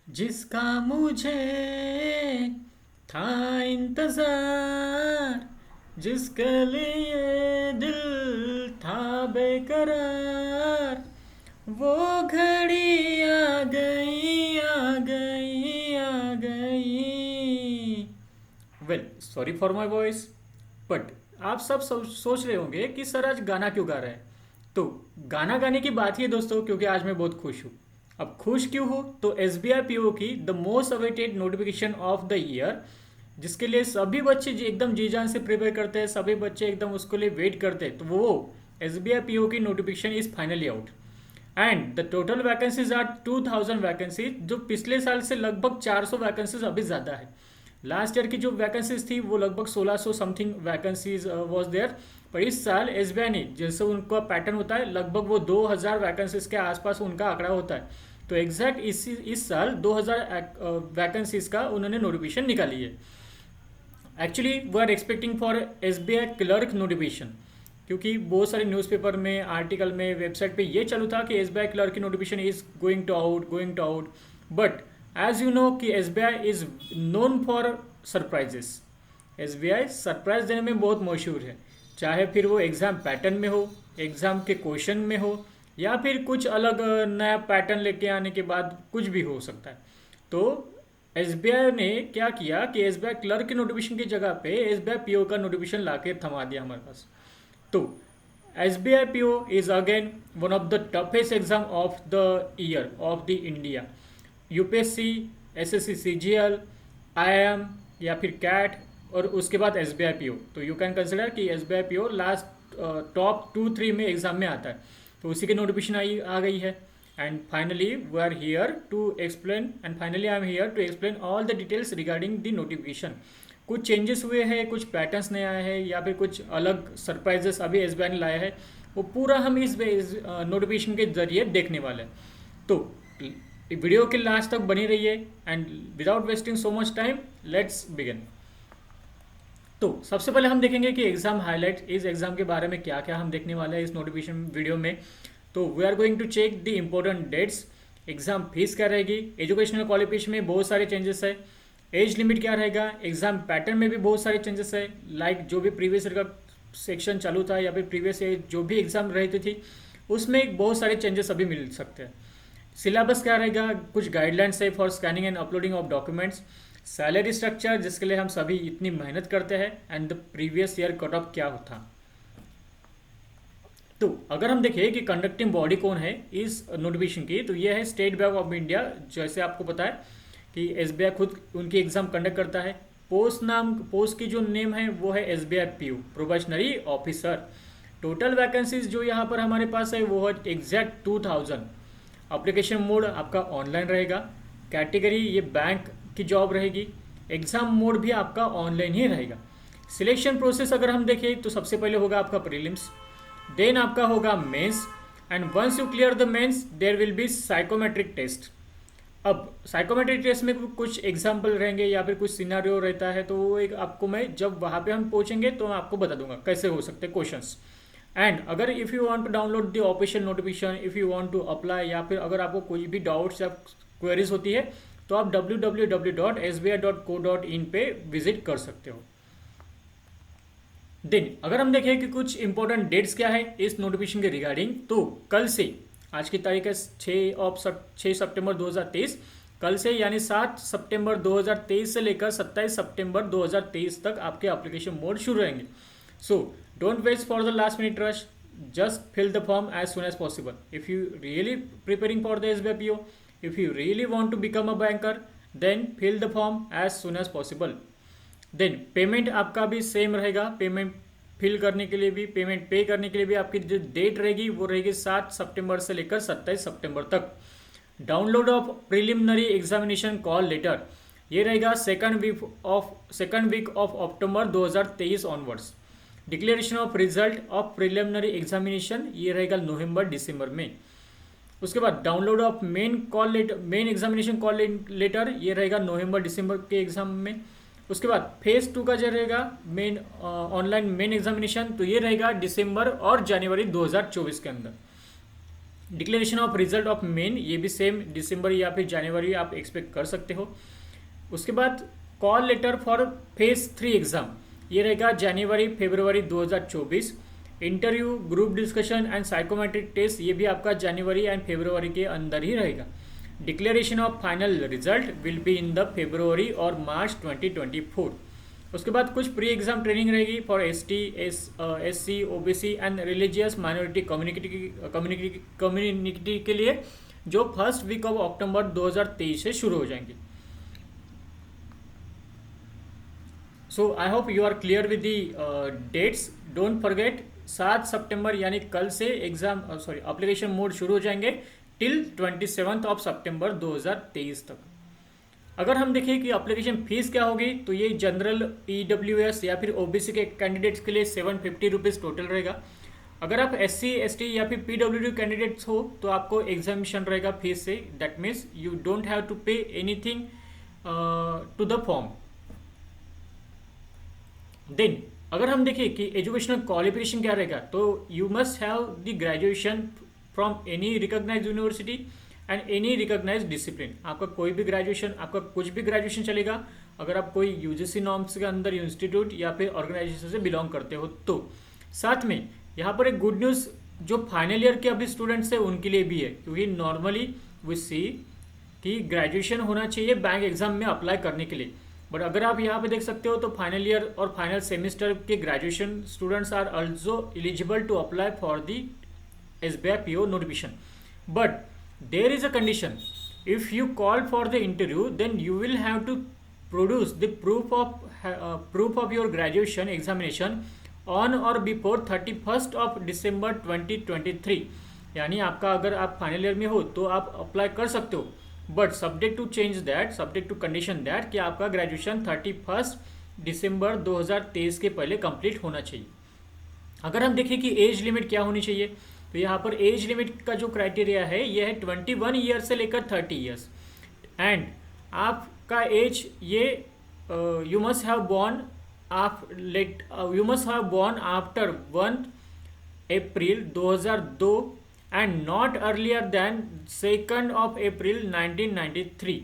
जिसका मुझे था इंतजार, जिसके लिए दिल था बेकरार, वो घड़ी आ गई आ गई आ गई। Well, sorry for my voice, but आप सब सोच रहे होंगे कि सर आज गाना क्यों गा रहे हैं। तो गाना गाने की बात ही है दोस्तों, क्योंकि आज मैं बहुत खुश हूँ। अब खुश क्यों हो, तो S B I P O की the most awaited notification of the year, जिसके लिए सभी बच्चे एकदम जी जान से प्रिपेयर करते हैं, सभी बच्चे एकदम उसके लिए वेट करते हैं, तो वो S B I P O की notification is finally out. And the total vacancies are 2000 vacancies, जो पिछले साल से लगभग 400 वैकेंसीज अभी ज़्यादा है। लास्ट ईयर की जो वैकेंसीज थी वो लगभग 1600 समथिंग वैकेंसीज वॉज देयर। पर इस साल एस बी आई ने, जैसे उनका पैटर्न होता है, लगभग वो 2000 वैकेंसीज के आसपास उनका आंकड़ा होता है। तो एग्जैक्ट इस साल 2000 वैकेंसीज का उन्होंने नोटिफिकेशन निकाली है। Actually we are expecting for S B I clerk notification, क्योंकि बहुत सारे न्यूज़पेपर में, आर्टिकल में, वेबसाइट पे ये चालू था कि एस बी आई क्लर्क की notification is going to out. But as you know कि S B I is known for surprises. S B I surprise देने में बहुत मशहूर है, चाहे फिर वो एग्ज़ाम पैटर्न में हो, एग्ज़ाम के क्वेश्चन में हो, या फिर कुछ अलग नया पैटर्न लेके आने के बाद कुछ भी हो सकता है। तो एस बी आई ने क्या किया कि एस बी आई क्लर्क की नोटिफिकेशन की जगह पे S B I P O का नोटिफिकेशन ला के थमा दिया हमारे पास। तो S B I P O is again one of the toughest exam of the year of the India. UPSC, S S C, C G L, I M या फिर कैट, और उसके बाद S B I P O. तो you can consider कि S B I P O last top 2-3 में exam में आता है। तो उसी की नोटिफिकेशन आ गई है। And finally we are here to explain, and finally I am here to explain all the details regarding the notification. कुछ चेंजेस हुए हैं, कुछ पैटर्न्स नए आए हैं, या फिर कुछ अलग सरप्राइजेस अभी एस बी आई ने लाया है, वो पूरा हम इस नोटिफिकेशन के जरिए देखने वाले हैं। तो वीडियो के लास्ट तक बनी रहिए, and without wasting so much time, let's begin. तो सबसे पहले हम देखेंगे कि एग्जाम हाईलाइट, इस एग्जाम के बारे में क्या क्या हम देखने वाले हैं इस नोटिफिकेशन वीडियो में। तो we are going to check the important dates. Exam fees क्या रहेगी, एजुकेशनल क्वालिफिकेशन में बहुत सारे चेंजेस है, एज लिमिट क्या रहेगा, एग्जाम पैटर्न में भी बहुत सारे चेंजेस है। लाइक जो भी प्रीवियस ईयर का सेक्शन चालू था, या फिर प्रीवियस ईयर जो भी एग्जाम रहती थी, उसमें बहुत सारे चेंजेस अभी मिल सकते हैं। सिलेबस क्या रहेगा, कुछ गाइडलाइंस है for scanning and uploading of documents, salary structure जिसके लिए हम सभी इतनी मेहनत करते हैं, and the previous year cut off क्या था। तो अगर हम देखें कि कंडक्टिंग बॉडी कौन है इस नोटिफिकेशन की, तो ये है स्टेट बैंक ऑफ इंडिया। जैसे आपको पता है कि एस बी आई खुद उनकी एग्जाम कंडक्ट करता है। पोस्ट की जो नेम है वो है S B I P U, probationary officer. Total vacancies जो यहाँ पर हमारे पास है वो है एग्जैक्ट 2000। अप्लीकेशन मोड आपका ऑनलाइन रहेगा। कैटेगरी ये बैंक की जॉब रहेगी। एग्ज़ाम मोड भी आपका ऑनलाइन ही रहेगा। सिलेक्शन प्रोसेस अगर हम देखें तो सबसे पहले होगा आपका प्रीलिम्स, देन आपका होगा mains, and once you clear the mains there will be psychometric test. अब साइकोमेट्रिक टेस्ट में कुछ एग्जाम्पल रहेंगे या फिर कुछ सिनारियो रहता है, तो वो एक आपको मैं जब वहाँ पे हम पहुँचेंगे तो मैं आपको बता दूंगा कैसे हो सकते हैं क्वेश्चंस। एंड अगर if you want to download the official notification, if you want to apply, या फिर अगर आपको कोई भी डाउट्स या क्वेरीज होती है, तो आप www.sbi.co.in पे विजिट कर सकते हो। देन अगर हम देखें कि कुछ इंपॉर्टेंट डेट्स क्या है इस नोटिफिकेशन के रिगार्डिंग, तो कल से, आज की तारीख है 6 सितंबर 2023, कल से यानी 7 सितंबर 2023 से लेकर 27 सितंबर 2023 तक आपके एप्लीकेशन मोड शुरू रहेंगे। So don't waste for the last minute rush, just fill the form as soon as possible. If you really preparing for the SBI PO, if you really want to become a banker, then fill the form as soon as possible. Then payment आपका भी same रहेगा। Payment fill करने के लिए भी, payment पे करने के लिए भी आपकी जो डेट रहेगी वो रहेगी 7 सितंबर से लेकर 27 सितंबर तक। Download of preliminary examination call letter, ये रहेगा second week of October 2023 onwards. Declaration of result of preliminary examination, ये रहेगा नवंबर दिसंबर में। उसके बाद download of main examination call letter, ये रहेगा नवंबर दिसंबर के एग्जाम में। उसके बाद फेज 2 का जो रहेगा मेन ऑनलाइन मेन एग्जामिनेशन, तो ये रहेगा दिसंबर और जनवरी 2024 के अंदर। Declaration of result of main, ये भी सेम दिसंबर या फिर जनवरी आप एक्सपेक्ट कर सकते हो। उसके बाद call letter for phase 3 exam, ये रहेगा जनवरी फरवरी 2024। Interview, group discussion and psychometric test, ये भी आपका जनवरी एंड फरवरी के अंदर ही रहेगा। Declaration of final result will be in the फरवरी और मार्च 2024। उसके बाद कुछ प्री एग्जाम ट्रेनिंग रहेगी for ST, SC, OBC and religious minority community के लिए, जो फर्स्ट वीक ऑफ अक्टूबर 2023 से शुरू हो जाएंगी। So I hope you are clear with the dates. Don't forget 7 सितंबर यानी कल से एग्जाम एप्लीकेशन मोड शुरू हो जाएंगे टिल 27 ऑफ सितंबर 2023 तक। अगर हम देखें कि एप्लीकेशन फीस क्या होगी, तो ये जनरल EWS या फिर OBC के कैंडिडेट्स के लिए 750 रुपीज़ टोटल रहेगा। अगर आप SC, ST या फिर PWD कैंडिडेट्स हो तो आपको एग्जामिनेशन रहेगा फीस से, that means you don't have to pay anything to the form. Then अगर हम देखें कि एजुकेशनल क्वालिफिकेशन क्या रहेगा, तो you must have the graduation from any recognised university and any recognised discipline. आपका कोई भी ग्रेजुएशन, आपका कुछ भी ग्रेजुएशन चलेगा, अगर आप कोई UGC नॉर्म्स के अंदर इंस्टीट्यूट या फिर ऑर्गेनाइजेशन से बिलोंग करते हो तो। साथ में यहाँ पर एक गुड न्यूज़ जो फाइनल ईयर के अभी स्टूडेंट्स हैं उनके लिए भी है, क्योंकि नॉर्मली वी सी कि ग्रेजुएशन होना चाहिए बैंक एग्जाम में अप्लाई करने के लिए, बट अगर आप यहाँ पे देख सकते हो तो फाइनल ईयर और फाइनल सेमेस्टर के graduation students are also eligible to apply for the SBI PO notification. But there is a condition. If you call for the interview, then you will have to produce the proof of your graduation examination on or before 31st of December 2023. यानी आपका अगर आप final year में हो तो आप apply कर सकते हो, but subject to change that, subject to condition that कि आपका ग्रेजुएशन 31 दिसंबर 2023 के पहले कंप्लीट होना चाहिए। अगर हम देखें कि एज लिमिट क्या होनी चाहिए, तो यहाँ पर एज लिमिट का जो क्राइटेरिया है ये है 21 ईयर से लेकर 30 ईयर्स। एंड आपका एज ये you must have born after 1 April 2002 and not earlier than 2 April 1993।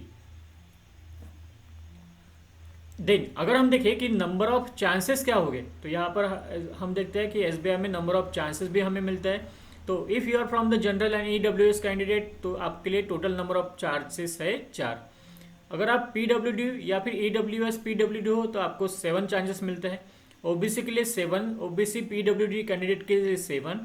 Then अगर हम देखें कि नंबर ऑफ चांसेस क्या हो गए, तो यहाँ पर हम देखते हैं कि SBI में नंबर ऑफ चांसेस भी हमें मिलता है। तो if you are from the general and EWS candidate तो आपके लिए टोटल नंबर ऑफ चांसेस है 4। अगर आप PWD या फिर EWS PWD हो तो आपको 7 चांसेस मिलते हैं। OBC के लिए 7, OBC PWD कैंडिडेट के लिए 7,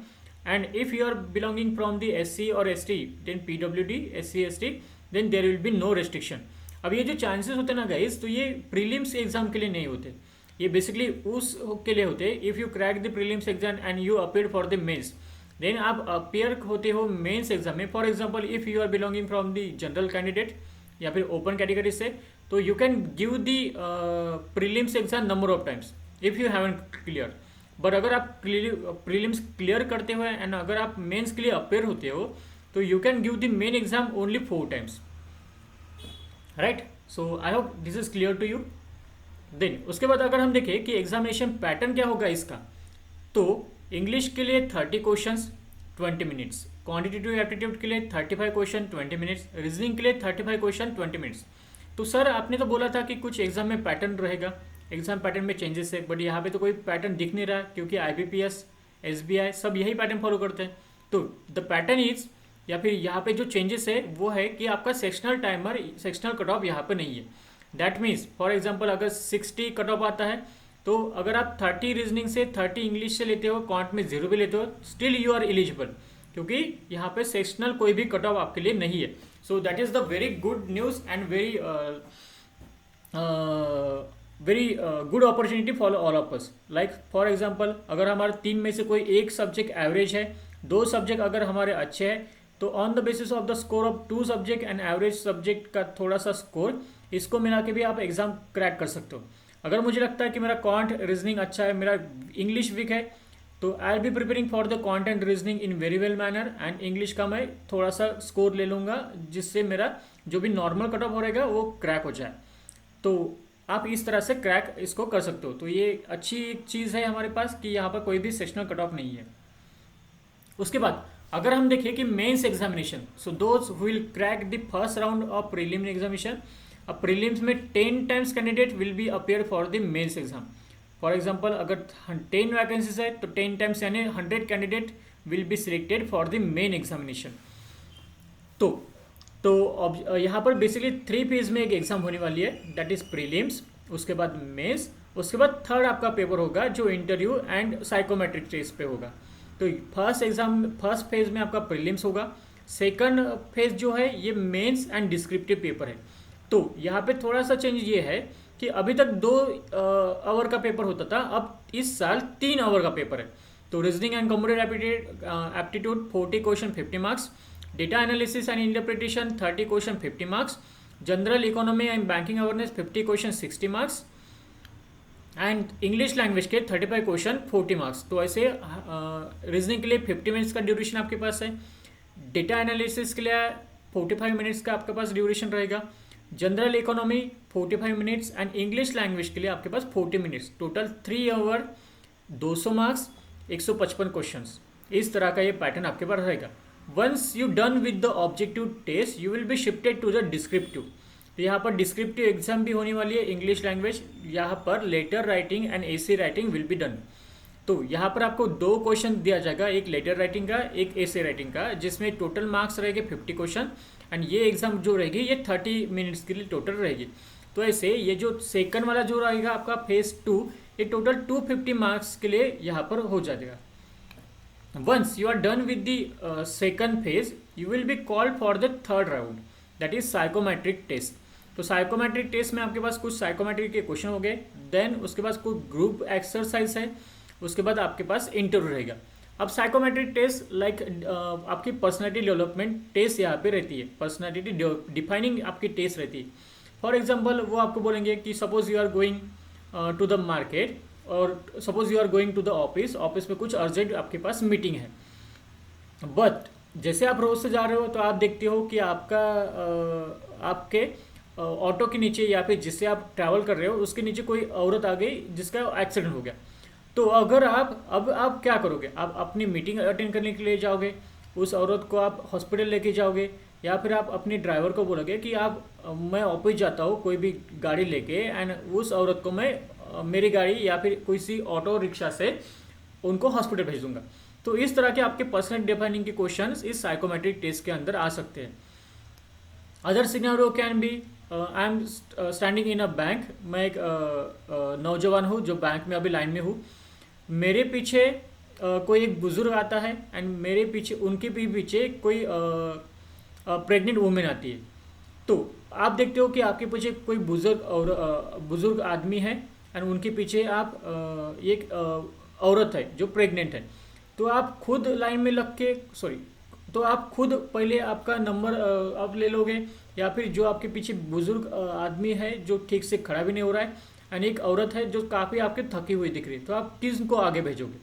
and if you are belonging from the SC और ST then PWD SC ST then there will be no restriction. अब ये जो चांसेस होते हैं ना गाइस, तो ये प्रीलिम्स एग्जाम के लिए नहीं होते, ये बेसिकली उस के लिए होते हैं if you crack the prelims exam and you appear for the mains, then आप अपीयर होते हो मेंस एग्जाम में। For example if you are belonging from the general candidate या फिर ओपन कैटेगरी से, तो you can give the prelims exam number of times if you haven't clear. But अगर आप प्रीलिम्स क्लियर करते हो एंड अगर आप मेंस के लिए अपीयर होते हो तो you can give the main exam only 4 times, right. So I hope this is clear to you. Then उसके बाद अगर हम देखें कि एग्जामिनेशन पैटर्न क्या होगा इसका, तो इंग्लिश के लिए 30 क्वेश्चंस 20 मिनट्स, क्वांटिटेटिव एप्टीट्यूड के लिए 35 क्वेश्चन 20 मिनट्स, रीजनिंग के लिए 35 क्वेश्चन 20 मिनट्स। तो सर आपने तो बोला था कि कुछ एग्जाम में पैटर्न रहेगा, एग्जाम पैटर्न में चेंजेस है, बट यहाँ पे तो कोई पैटर्न दिख नहीं रहा क्योंकि IBPS SBI सब यही पैटर्न फॉलो करते हैं। तो द पैटर्न इज, या फिर यहाँ पे जो चेंजेस है वो है कि आपका सेक्शनल कट ऑफ यहाँ पे नहीं है। दैट मीन्स फॉर एग्जांपल अगर 60 कट ऑफ आता है तो अगर आप 30 रीजनिंग से 30 इंग्लिश से लेते हो, क्वांट में 0 भी लेते हो, स्टिल यू आर एलिजिबल, क्योंकि यहाँ पे सेक्शनल कोई भी कट ऑफ आपके लिए नहीं है। So that is the very good news and very good opportunity for all of us. Like for example अगर हमारे 3 में से कोई एक सब्जेक्ट एवरेज है, 2 सब्जेक्ट अगर हमारे अच्छे हैं, तो on the basis of the score of 2 subject and average subject का थोड़ा सा स्कोर, इसको मिला के भी आप एग्जाम क्रैक कर सकते हो। अगर मुझे लगता है कि मेरा क्वांट रीजनिंग अच्छा है, मेरा इंग्लिश वीक है, तो I will be preparing for the quant and reasoning in very well manner, and English का मैं थोड़ा सा स्कोर ले लूँगा जिससे मेरा जो भी नॉर्मल कट ऑफ हो रहेगा वो क्रैक हो जाए। तो आप इस तरह से क्रैक इसको कर सकते हो। तो ये अच्छी चीज़ है हमारे पास कि यहाँ पर कोई भी सेक्शनल कट ऑफ नहीं है। उसके बाद अगर हम देखें कि mains examination, so those will crack the first round of prelim examination, अब प्रीलिम्स में 10 times candidate will be appear for the mains exam. For example अगर 10 वैकेंसीज है तो 10 टाइम्स यानी 100 candidate will be selected for the main examination. तो यहाँ पर basically 3 phase में एक एग्जाम होने वाली है, दैट इज प्रीलिम्स, उसके बाद मेंस, उसके बाद थर्ड आपका पेपर होगा जो इंटरव्यू एंड साइकोमेट्रिक टेस्ट पे होगा। तो फर्स्ट फेज में आपका प्रीलिम्स होगा, सेकंड फेज जो है ये मेंस एंड डिस्क्रिप्टिव पेपर है। तो यहाँ पे थोड़ा सा चेंज ये है कि अभी तक 2 आवर का पेपर होता था, अब इस साल 3 आवर का पेपर है। तो reasoning and computer aptitude 40 question 50 marks, data analysis and interpretation 30 question 50 marks, general economy and banking awareness 50 question 60 marks and English language के 35 क्वेश्चन 40 मार्क्स। तो ऐसे रीजनिंग के लिए 50 मिनट्स का ड्यूरेशन आपके पास है, डेटा एनालिसिस के लिए 45 मिनट्स का आपके पास ड्यूरेशन रहेगा, general economy 45 minutes and English language के लिए आपके पास 40 minutes, total 3 hour 200 marks 155 questions. इस तरह का ये पैटर्न आपके पास रहेगा। Once you done with the objective test you will be shifted to the descriptive. तो यहाँ पर डिस्क्रिप्टिव एग्जाम भी होने वाली है इंग्लिश लैंग्वेज, यहाँ पर letter writing and essay writing will be done. तो यहाँ पर आपको 2 क्वेश्चन दिया जाएगा, एक लेटर राइटिंग का एक एसे राइटिंग का, जिसमें टोटल मार्क्स रहेंगे 50 क्वेश्चन एंड ये एग्जाम जो रहेगी ये 30 मिनट्स के लिए टोटल रहेगी। तो ऐसे ये जो सेकंड वाला जो रहेगा आपका फेज 2 ये टोटल 250 मार्क्स के लिए यहाँ पर हो जाएगा। Once you are done with the second phase you will be called for the third round, that is psychometric test. तो साइकोमेट्रिक टेस्ट में आपके पास कुछ साइकोमेट्रिक के क्वेश्चन हो गए, देन उसके पास कुछ ग्रुप एक्सरसाइज है, उसके बाद आपके पास इंटरव्यू रहेगा। अब साइकोमेट्रिक टेस्ट लाइक आपकी पर्सनैलिटी डेवलपमेंट टेस्ट यहाँ पे रहती है, पर्सनैलिटी डिफाइनिंग आपकी टेस्ट रहती है। फॉर एग्जाम्पल वो आपको बोलेंगे कि suppose you are going to the market और suppose you are going to the office में कुछ अर्जेंट आपके पास मीटिंग है, बट जैसे आप रोज से जा रहे हो तो आप देखते हो कि आपके ऑटो के नीचे या फिर जिससे आप ट्रैवल कर रहे हो उसके नीचे कोई औरत आ गई जिसका एक्सीडेंट हो गया। तो अगर आप क्या करोगे, आप अपनी मीटिंग अटेंड करने के लिए जाओगे, उस औरत को आप हॉस्पिटल लेके जाओगे, या फिर आप अपने ड्राइवर को बोलोगे कि मैं ऑफिस जाता हूँ कोई भी गाड़ी लेके एंड उस औरत को मैं मेरी गाड़ी या फिर किसी ऑटो रिक्शा से उनको हॉस्पिटल भेज दूंगा। तो इस तरह के आपके पर्सनल डिफाइनिंग के क्वेश्चंस इस साइकोमेट्रिक टेस्ट के अंदर आ सकते हैं। Other scenario can be I am standing in a bank, मैं एक नौजवान हूँ जो बैंक में अभी लाइन में हूँ, मेरे पीछे कोई एक बुजुर्ग आता है एंड मेरे पीछे उनके भी पीछे कोई प्रेग्नेंट वुमेन आती है। तो आप देखते हो कि आपके पीछे कोई बुजुर्ग आदमी है एंड उनके पीछे आप एक औरत है जो प्रेग्नेंट है। तो आप खुद लाइन में लग के तो आप खुद पहले आपका नंबर आप ले लोगे, या फिर जो आपके पीछे बुजुर्ग आदमी है जो ठीक से खड़ा भी नहीं हो रहा है एंड एक औरत है जो काफ़ी आपके थकी हुई दिख रही है, तो आप किसको आगे भेजोगे?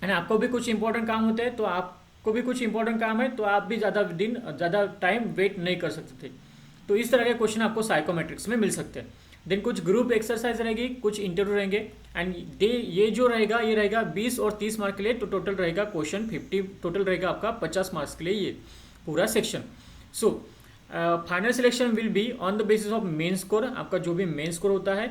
एंड आपको भी कुछ इंपॉर्टेंट काम होते हैं, तो आपको भी कुछ इंपॉर्टेंट काम है, तो आप भी ज़्यादा टाइम वेट नहीं कर सकते थे। तो इस तरह के क्वेश्चन आपको साइकोमेट्रिक्स में मिल सकते हैं। देन कुछ ग्रुप एक्सरसाइज रहेगी, कुछ इंटरव्यू रहेंगे एंड ये जो रहेगा ये रहेगा 20 और 30 मार्क के लिए, तो टोटल रहेगा क्वेश्चन 50, टोटल रहेगा आपका 50 मार्क्स के लिए ये पूरा section. So final selection will be on the basis of main score, आपका जो भी मेन स्कोर होता है,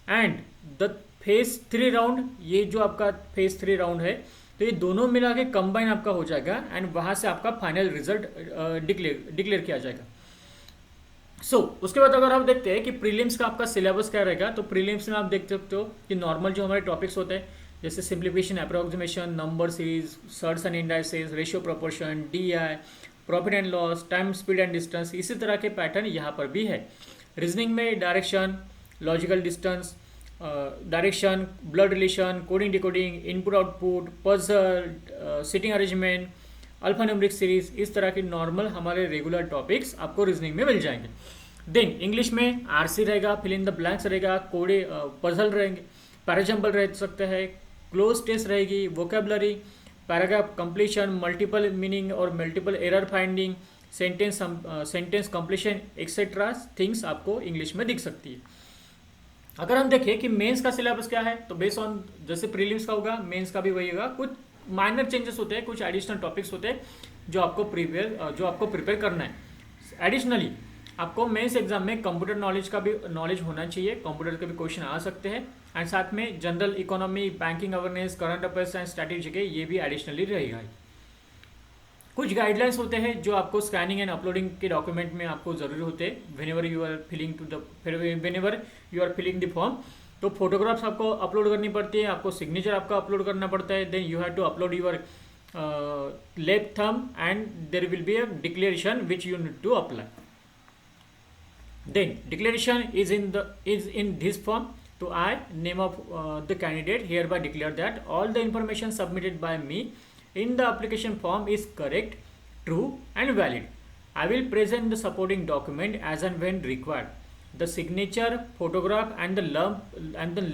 एंड द फेज 3 राउंड, ये जो आपका फेज 3 राउंड है तो ये दोनों मिला के कंबाइन आपका हो जाएगा एंड वहाँ से आपका फाइनल रिजल्ट डिक्लेयर किया जाएगा। उसके बाद अगर आप देखते हैं कि प्रीलिम्स का आपका सिलेबस क्या रहेगा, तो प्रीलिम्स में आप देख सकते हो कि नॉर्मल जो हमारे टॉपिक्स होते हैं जैसे simplification, approximation, number series, shirts and indices, ratio proportion, DI, profit and loss, time speed and distance, इसी तरह के पैटर्न यहाँ पर भी है। रीजनिंग में direction, logical distance, direction, blood relation, coding decoding, input output, puzzle, sitting arrangement, alphanumeric series, इस तरह के नॉर्मल हमारे रेगुलर टॉपिक्स आपको रीजनिंग में मिल जाएंगे। देन इंग्लिश में RC रहेगा, फिल इन द ब्लैंक्स रहेगा, कोडे पजल रहेंगे, पैराजम्बल रह सकते हैं, क्लोज टेस्ट रहेगी, vocabulary, paragraph completion, multiple meaning और multiple error finding, sentence completion etcetera things आपको इंग्लिश में दिख सकती है। अगर हम देखें कि मेंस का सिलेबस क्या है, तो बेस्ड ऑन जैसे प्रीलिम्स का होगा मेंस का भी वही होगा, कुछ माइनर चेंजेस होते हैं, कुछ एडिशनल टॉपिक्स होते हैं जो आपको प्रिपेयर करना है। एडिशनली आपको मेंस एग्जाम में कंप्यूटर नॉलेज का भी नॉलेज होना चाहिए, कंप्यूटर के भी क्वेश्चन आ सकते हैं, एंड साथ में general economy, banking awareness, current affairs and strategy के ये भी एडिशनली रहेगा। कुछ गाइडलाइंस होते हैं जो आपको स्कैनिंग एंड अपलोडिंग के डॉक्यूमेंट में आपको जरूरी होते हैं whenever you are filling the form. तो फोटोग्राफ्स आपको अपलोड करनी पड़ती है, आपको सिग्नेचर आपका अपलोड करना पड़ता है, then you have to upload your left thumb and there will be a declaration which you need to apply. Then declaration is in this form. So I, name of the candidate, hereby declare that all the information submitted by me in the application form is correct, true and valid. I will present the supporting document as and when required. The signature, photograph and the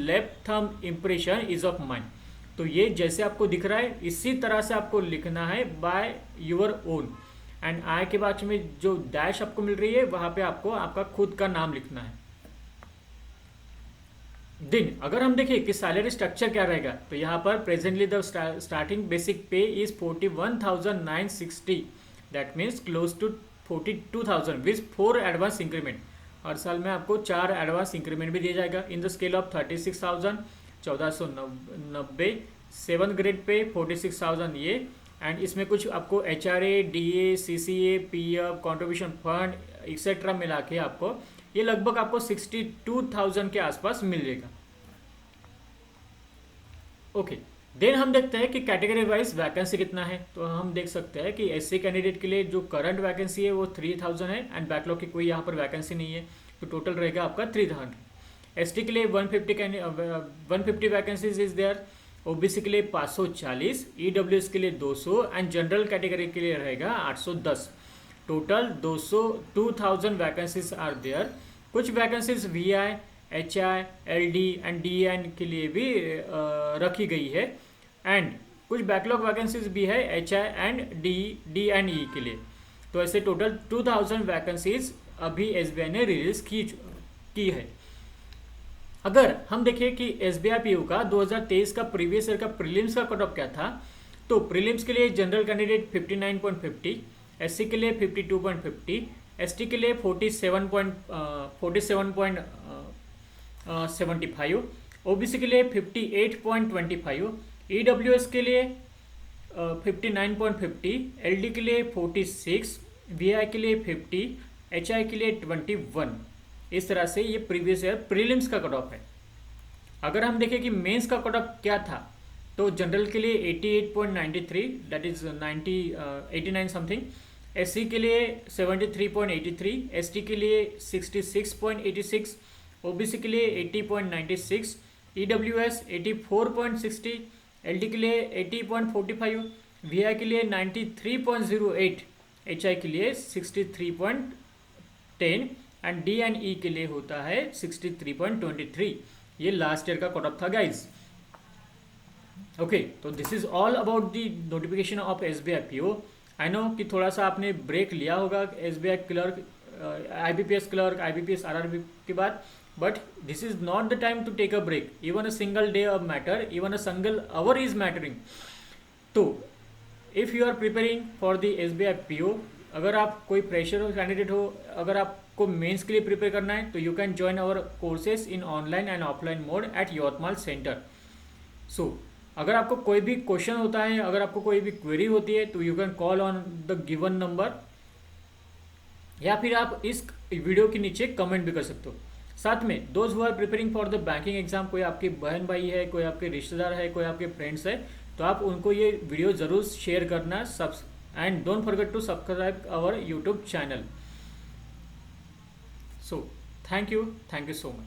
left thumb impression is of mine. तो ये जैसे आपको दिख रहा है इसी तरह से आपको लिखना है by your own. And I के बाद में जो डैश आपको मिल रही है वहां पे आपको आपका खुद का नाम लिखना है। दिन अगर हम देखें कि सैलरी स्ट्रक्चर क्या रहेगा, तो यहाँ पर presently the starting basic pay is 41,960, that means close to 42,000 with 4 advance increment. हर साल में आपको 4 एडवांस इंक्रीमेंट भी दिया जाएगा in the scale of 36,000 1490, 7th grade pay 46,000 ये, एंड इसमें कुछ आपको HRA, DA, CCA, PF, contribution fund etcetera मिला के आपको ये लगभग आपको 62,000 के आसपास मिल जाएगा। ओके, देन हम देखते हैं कि कैटेगरी वाइज वैकेंसी कितना है। तो हम देख सकते हैं कि SC कैंडिडेट के लिए जो करंट वैकेंसी है वो 3,000 है, एंड बैकलॉग की कोई यहाँ पर वैकेंसी नहीं है, तो टोटल रहेगा आपका 300। ST के लिए 150 वैकेंसीज इज देयर, OBC के लिए 540, EWS के लिए 200 एंड जनरल कैटेगरी के लिए रहेगा 810। Total 2000 vacancies are there. कुछ vacancies VI, HI, LD and DN के लिए भी रखी गई है, एंड कुछ बैकलॉग वैकेंसीज भी है HI and D and E के लिए। तो ऐसे टोटल 2000 वैकेंसीज अभी SBI ने रिलीज की है। अगर हम देखें कि SBI PO का 2023 का प्रीवियस ईयर का प्रीलिम्स का कट ऑफ क्या था, तो प्रीलिम्स के लिए जनरल कैंडिडेट 59.50, SC के लिए 52.50, ST के लिए 47.75, OBC के लिए 58.25, EWS के लिए 59.50, LD के लिए 46, VI के लिए 50, HI के लिए 21। इस तरह से ये प्रीवियस ईयर प्रीलिम्स का कट ऑफ है। अगर हम देखें कि मेंस का कट ऑफ क्या था, तो जनरल के लिए 88.93, दैट इज 89 समथिंग, SC के लिए 73.83, ST के लिए 66.86, OBC के लिए 80.96, EWS 84.60, LD के लिए 80.45, VI के लिए 93.08, HI के लिए 63.10 एंड D एंड E के लिए होता है 63.23। ये लास्ट ईयर का कट ऑफ था गाइज। ओके, तो this is all about the notification of SBI PO। I know कि थोड़ा सा आपने ब्रेक लिया होगा SBI clerk, IBPS clerk, IBPS RRB के बाद, but this is not the time to take a break. Even a single day off matter, even a single hour is mattering. तो if you are preparing for the SBI PO, अगर आप कोई fresher candidate हो, अगर आपको mains के लिए prepare करना है, तो you can join our courses in online and offline mode at Yavatmal centre. So अगर आपको कोई भी क्वेश्चन होता है, अगर आपको कोई भी क्वेरी होती है, तो you can call on the given number, या फिर आप इस वीडियो के नीचे कमेंट भी कर सकते हो। साथ में those who are preparing for the banking exam, कोई आपकी बहन भाई है, कोई आपके रिश्तेदार है, कोई आपके फ्रेंड्स है, तो आप उनको ये वीडियो जरूर शेयर करना, and don't forget to subscribe our YouTube channel. So thank you so much.